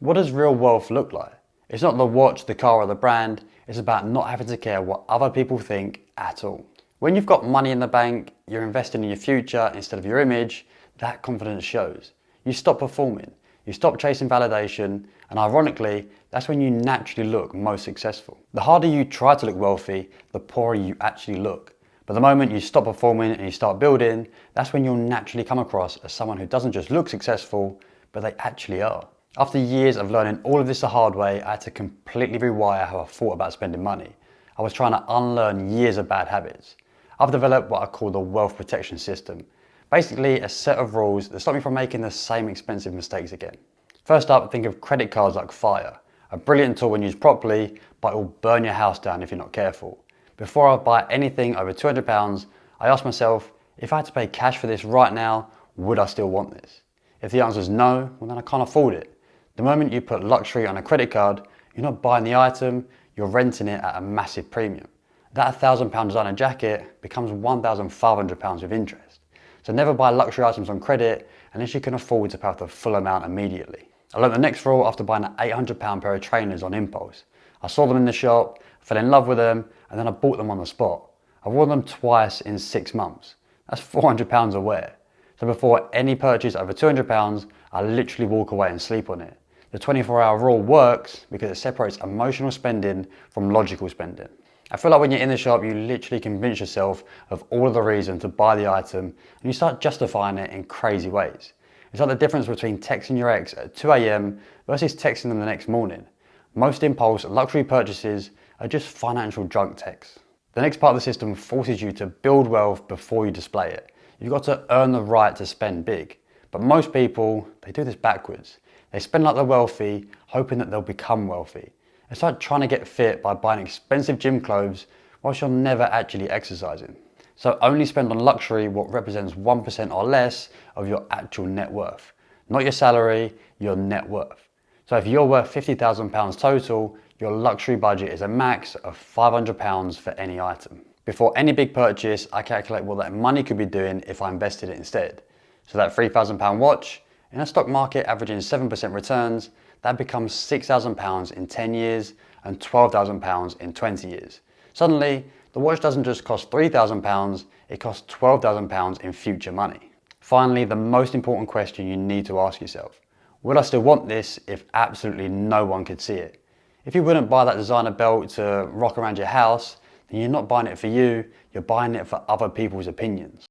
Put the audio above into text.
What does real wealth look like? It's not the watch, the car or the brand, it's about not having to care what other people think at all. When you've got money in the bank, you're investing in your future instead of your image, that confidence shows. You stop performing, you stop chasing validation, and ironically, that's when you naturally look most successful. The harder you try to look wealthy, the poorer you actually look. But the moment you stop performing and you start building, that's when you'll naturally come across as someone who doesn't just look successful, but they actually are. After years of learning all of this the hard way, I had to completely rewire how I thought about spending money. I was trying to unlearn years of bad habits. I've developed what I call the wealth protection system. Basically, a set of rules that stop me from making the same expensive mistakes again. First up, think of credit cards like fire. A brilliant tool when used properly, but it will burn your house down if you're not careful. Before I buy anything over £200, I ask myself, if I had to pay cash for this right now, would I still want this? If the answer is no, well then I can't afford it. The moment you put luxury on a credit card, you're not buying the item, you're renting it at a massive premium. That £1,000 designer jacket becomes £1,500 with interest. So never buy luxury items on credit unless you can afford to pay off the full amount immediately. I learned the next rule after buying an £800 pair of trainers on impulse. I saw them in the shop, fell in love with them, and then I bought them on the spot. I wore them twice in 6 months. That's £400 a wear. So before any purchase over £200, I literally walk away and sleep on it. The 24-hour rule works because it separates emotional spending from logical spending. I feel like when you're in the shop, you literally convince yourself of all of the reason to buy the item and you start justifying it in crazy ways. It's like the difference between texting your ex at 2 AM versus texting them the next morning. Most impulse luxury purchases are just financial drunk texts. The next part of the system forces you to build wealth before you display it. You've got to earn the right to spend big. But most people, they do this backwards. They spend like they're wealthy, hoping that they'll become wealthy. It's like trying to get fit by buying expensive gym clothes whilst you're never actually exercising. So only spend on luxury what represents 1% or less of your actual net worth. Not your salary, your net worth. So if you're worth £50,000 total, your luxury budget is a max of £500 for any item. Before any big purchase, I calculate what that money could be doing if I invested it instead. So that £3,000 watch, in a stock market averaging 7% returns, that becomes £6,000 in 10 years and £12,000 in 20 years. Suddenly, the watch doesn't just cost £3,000, it costs £12,000 in future money. Finally, the most important question you need to ask yourself. Would I still want this if absolutely no one could see it? If you wouldn't buy that designer belt to rock around your house, then you're not buying it for you, you're buying it for other people's opinions.